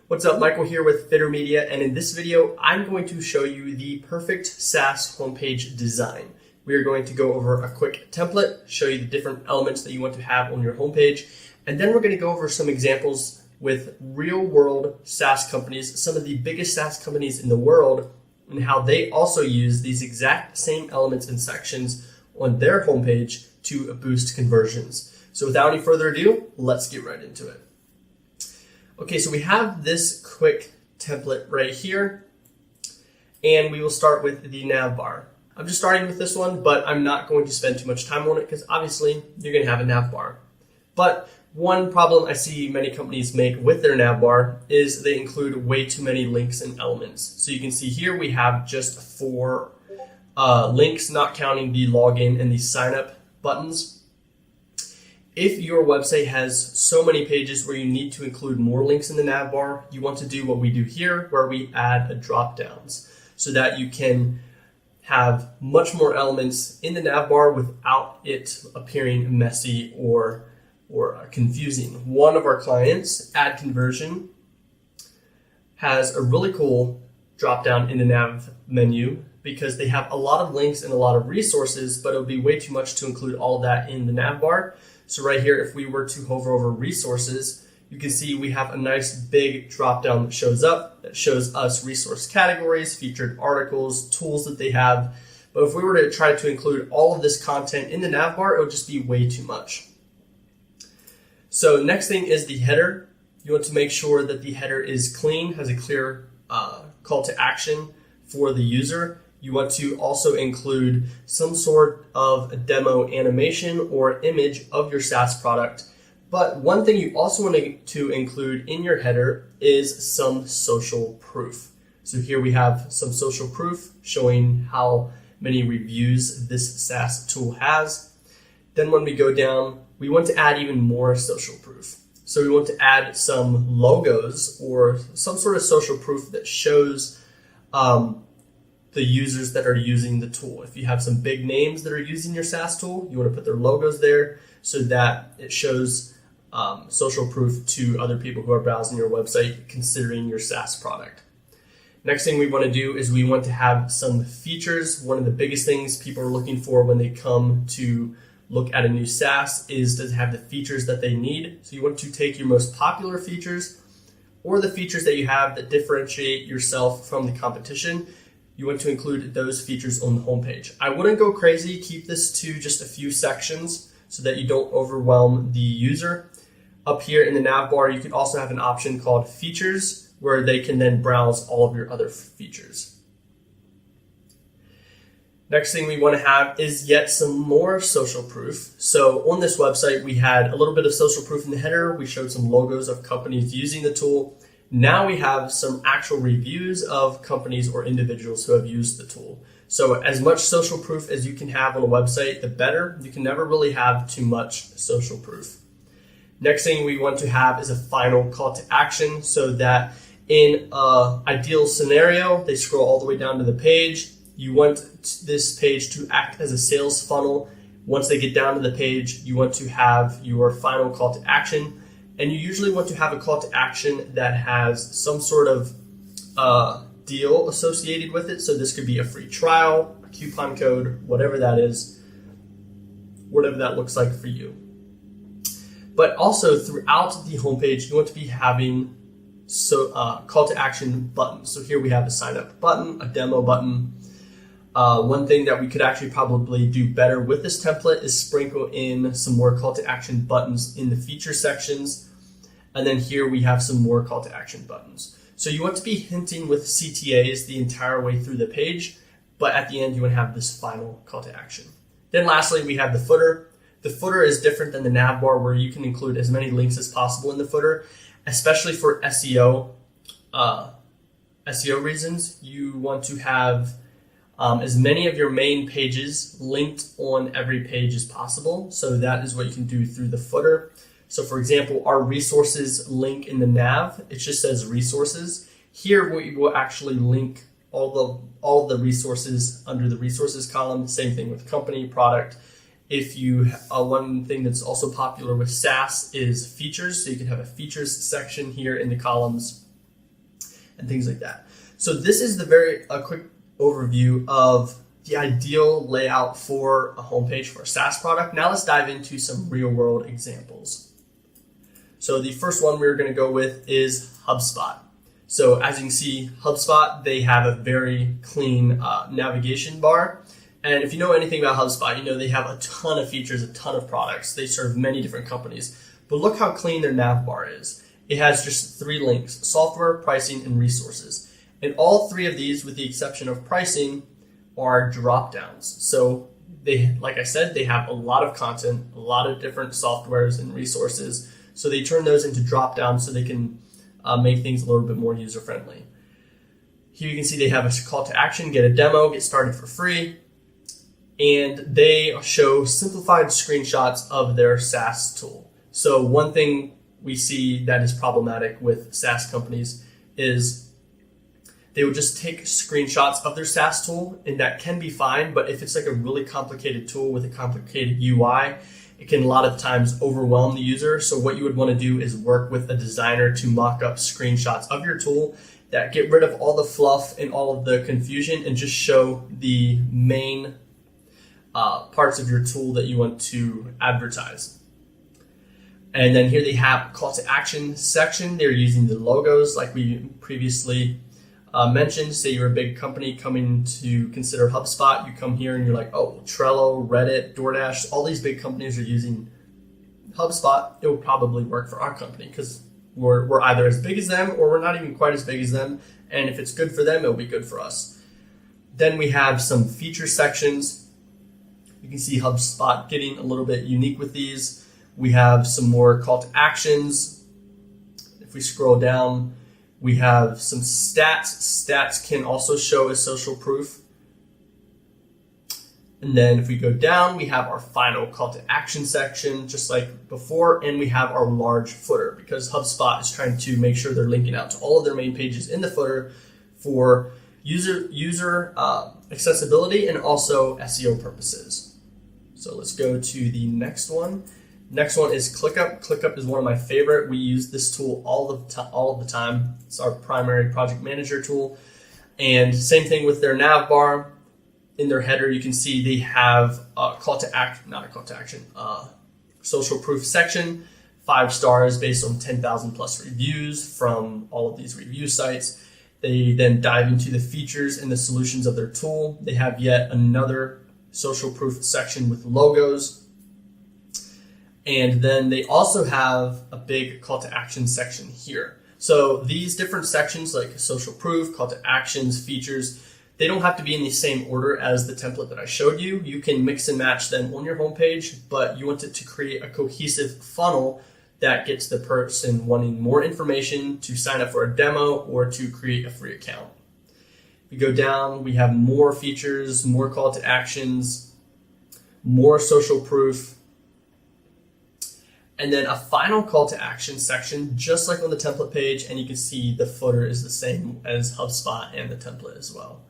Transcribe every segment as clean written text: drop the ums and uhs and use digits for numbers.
What's up, Michael here with Fitter Media, and in this video, I'm going to show you the perfect SaaS homepage design. We are going to go over a quick template, show you the different elements that you want to have on your homepage, and then we're going to go over some examples with real-world SaaS companies, some of the biggest SaaS companies in the world, and how they also use these exact same elements and sections on their homepage to boost conversions. So without any further ado, let's get right into it. Okay, so we have this quick template right here, and we will start with the nav bar. I'm just starting with this one, but I'm not going to spend too much time on it because obviously you're going to have a nav bar. But one problem I see many companies make with their nav bar is they include way too many links and elements. So you can see here we have just 4 links, not counting the login and the sign up buttons. If your website has so many pages where you need to include more links in the nav bar, you want to do what we do here, where we add drop downs so that you can have much more elements in the nav bar without it appearing messy or confusing. One of our clients, Ad Conversion, has a really cool drop down in the nav menu because they have a lot of links and a lot of resources, but it would be way too much to include all that in the nav bar. So right here, if we were to hover over resources, you can see we have a nice big drop down that shows up, that shows us resource categories, featured articles, tools that they have. But if we were to try to include all of this content in the nav bar, it would just be way too much. So next thing is the header. You want to make sure that the header is clean, has a clear call to action for the user. You want to also include some sort of a demo animation or image of your SaaS product. But one thing you also want to include in your header is some social proof. So here we have some social proof showing how many reviews this SaaS tool has. Then when we go down, we want to add even more social proof. So we want to add some logos or some sort of social proof that shows the users that are using the tool. If you have some big names that are using your SaaS tool, you want to put their logos there so that it shows social proof to other people who are browsing your website considering your SaaS product. Next thing we want to do is we want to have some features. One of the biggest things people are looking for when they come to look at a new SaaS is to have the features that they need. So you want to take your most popular features or the features that you have that differentiate yourself from the competition. You want to include those features on the homepage. I wouldn't go crazy. Keep this to just a few sections so that you don't overwhelm the user. Up here in the nav bar, you can also have an option called features where they can then browse all of your other features. Next thing we want to have is yet some more social proof. So on this website, we had a little bit of social proof in the header. We showed some logos of companies using the tool. Now we have some actual reviews of companies or individuals who have used the tool. So as much social proof as you can have on a website, the better. You can never really have too much social proof. Next thing we want to have is a final call to action so that in an ideal scenario, they scroll all the way down to the page. You want this page to act as a sales funnel. Once they get down to the page, you want to have your final call to action. And you usually want to have a call to action that has some sort of deal associated with it. So this could be a free trial, a coupon code, whatever that is, whatever that looks like for you. But also throughout the homepage, you want to be having call to action buttons. So here we have a sign up button, a demo button. One thing that we could actually probably do better with this template is sprinkle in some more call to action buttons in the feature sections. And then here we have some more call to action buttons. So you want to be hinting with CTAs the entire way through the page, but at the end you want to have this final call to action. Then lastly, we have the footer. The footer is different than the nav bar where you can include as many links as possible in the footer, especially for SEO reasons. You want to have as many of your main pages linked on every page as possible. So that is what you can do through the footer. So for example, our resources link in the nav, it just says resources. Here we will actually link all the resources under the resources column. Same thing with company, product. If you one thing that's also popular with SaaS is features. So you can have a features section here in the columns. and things like that. So this is a quick overview of the ideal layout for a homepage for a SaaS product. Now let's dive into some real world examples. So the first one we're going to go with is HubSpot. So as you can see, HubSpot, they have a very clean navigation bar. And if you know anything about HubSpot, you know they have a ton of features, a ton of products. They serve many different companies. But look how clean their nav bar is. It has just 3 links: software, pricing, and resources. And all 3 of these, with the exception of pricing, are drop downs. So they, like I said, they have a lot of content, a lot of different softwares and resources. So they turn those into drop downs so they can make things a little bit more user friendly. Here you can see they have a call to action: get a demo, get started for free. And they show simplified screenshots of their SaaS tool. So one thing we see that is problematic with SaaS companies is they would just take screenshots of their SaaS tool, and that can be fine. But if it's like a really complicated tool with a complicated UI, it can a lot of times overwhelm the user. So what you would want to do is work with a designer to mock up screenshots of your tool that get rid of all the fluff and all of the confusion and just show the main parts of your tool that you want to advertise. And then here they have a call to action section. They're using the logos like we previously mentioned. Say you're a big company coming to consider HubSpot. You come here and you're like, oh, Trello, Reddit, DoorDash, all these big companies are using HubSpot. It will probably work for our company because we're either as big as them or we're not even quite as big as them. And if it's good for them, it'll be good for us. Then we have some feature sections. You can see HubSpot getting a little bit unique with these. We have some more call to actions. If we scroll down, we have some stats. Stats can also show as social proof. And then if we go down, we have our final call to action section, just like before, and we have our large footer because HubSpot is trying to make sure they're linking out to all of their main pages in the footer for user accessibility and also SEO purposes. So let's go to the next one. Next one is ClickUp. ClickUp is one of my favorite. We use this tool all of the time. It's our primary project manager tool. And same thing with their nav bar. In their header, you can see they have a social proof section, 5 stars based on 10,000 plus reviews from all of these review sites. They then dive into the features and the solutions of their tool. They have yet another social proof section with logos. And then they also have a big call to action section here. So these different sections like social proof, call to actions, features, they don't have to be in the same order as the template that I showed you. You can mix and match them on your homepage, but you want it to create a cohesive funnel that gets the person wanting more information to sign up for a demo or to create a free account. We go down, we have more features, more call to actions, more social proof, and then a final call to action section, just like on the template page, and you can see the footer is the same as HubSpot and the template as well.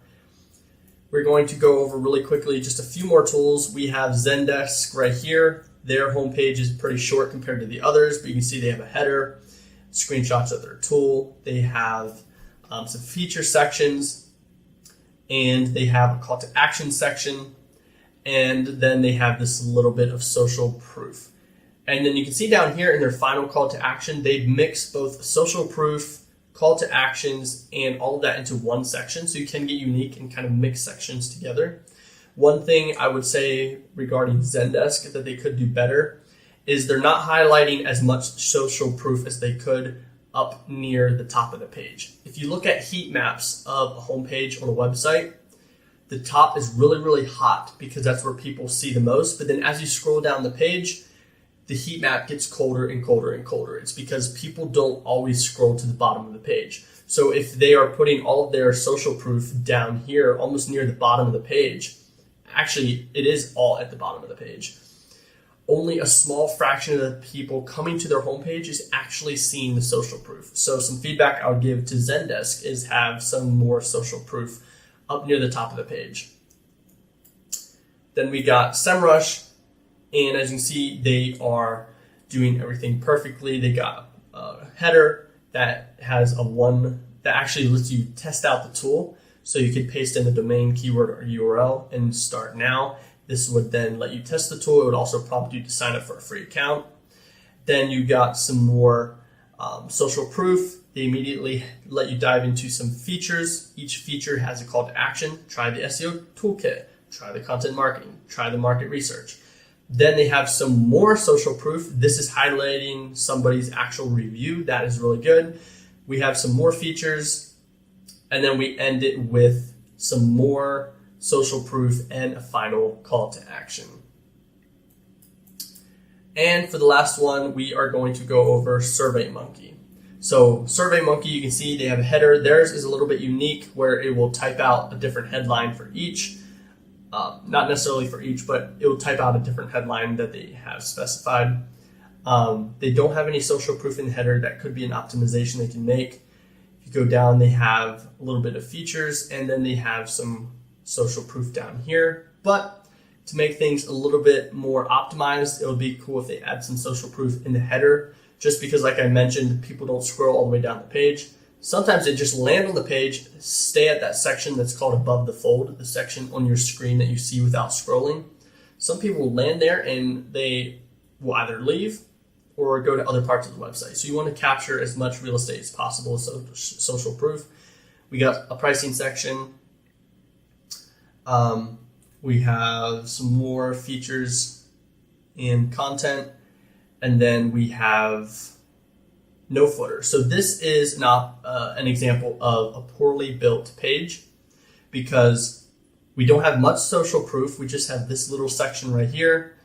We're going to go over really quickly just a few more tools. We have Zendesk right here. Their homepage is pretty short compared to the others, but you can see they have a header, screenshots of their tool. They have some feature sections, and they have a call to action section, and then they have this little bit of social proof. And then you can see down here in their final call to action, they mix both social proof, call to actions, and all of that into one section. So you can get unique and kind of mix sections together. One thing I would say regarding Zendesk that they could do better is they're not highlighting as much social proof as they could up near the top of the page. If you look at heat maps of a homepage on a website, the top is really, really hot because that's where people see the most. But then as you scroll down the page, the heat map gets colder and colder and colder. It's because people don't always scroll to the bottom of the page. So if they are putting all of their social proof down here, almost near the bottom of the page, actually it is all at the bottom of the page, only a small fraction of the people coming to their homepage is actually seeing the social proof. So some feedback I would give to Zendesk is have some more social proof up near the top of the page. Then we got Semrush. And as you can see, they are doing everything perfectly. They got a header that has a 1 that actually lets you test out the tool. So you could paste in the domain keyword or URL and start now. This would then let you test the tool. It would also prompt you to sign up for a free account. Then you got some more social proof. They immediately let you dive into some features. Each feature has a call to action. Try the SEO toolkit, try the content marketing, try the market research. Then they have some more social proof. This is highlighting somebody's actual review. That is really good. We have some more features, and then we end it with some more social proof and a final call to action. And for the last one, we are going to go over SurveyMonkey. So SurveyMonkey, you can see they have a header. Theirs is a little bit unique where it will type out a different headline for each. Not necessarily for each, but it will type out a different headline that they have specified. They don't have any social proof in the header. That could be an optimization they can make. If you go down, they have a little bit of features, and then they have some social proof down here. But to make things a little bit more optimized, it would be cool if they add some social proof in the header, just because, like I mentioned, people don't scroll all the way down the page. Sometimes they just land on the page, stay at that section that's called above the fold, the section on your screen that you see without scrolling. Some people will land there and they will either leave or go to other parts of the website. So you want to capture as much real estate as possible, so social proof. We got a pricing section. We have some more features in content, and then we have no footer. So this is not an example of a poorly built page because we don't have much social proof. We just have this little section right here,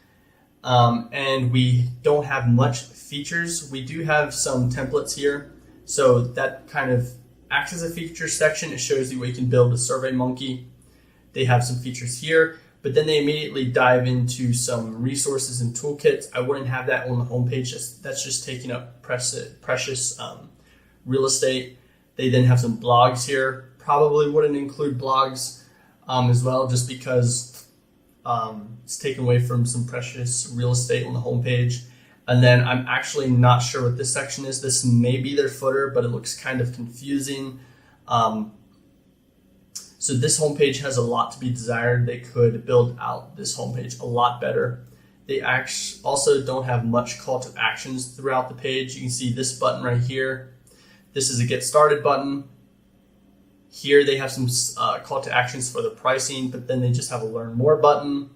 and we don't have much features. We do have some templates here, so that kind of acts as a feature section. It shows you what you can build with SurveyMonkey. They have some features here, but then they immediately dive into some resources and toolkits. I wouldn't have that on the homepage. That's just taking up precious real estate. They then have some blogs here. Probably wouldn't include blogs as well, just because it's taken away from some precious real estate on the homepage. And then I'm actually not sure what this section is. This may be their footer, but it looks kind of confusing. So this homepage has a lot to be desired. They could build out this homepage a lot better. They also don't have much call to actions throughout the page. You can see this button right here. This is a get started button. Here they have some call to actions for the pricing, but then they just have a learn more button.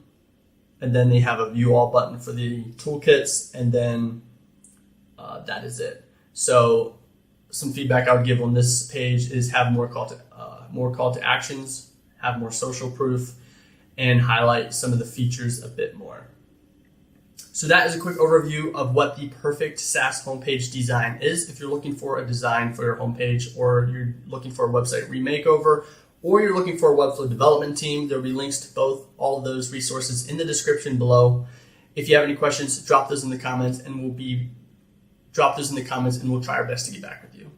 And then they have a view all button for the toolkits. And then that is it. So some feedback I would give on this page is have more call to actions, have more social proof, and highlight some of the features a bit more. So that is a quick overview of what the perfect SaaS homepage design is. If you're looking for a design for your homepage, or you're looking for a website remakeover, or you're looking for a Webflow development team, there'll be links to all of those resources in the description below. If you have any questions, drop those in the comments, and we'll try our best to get back with you.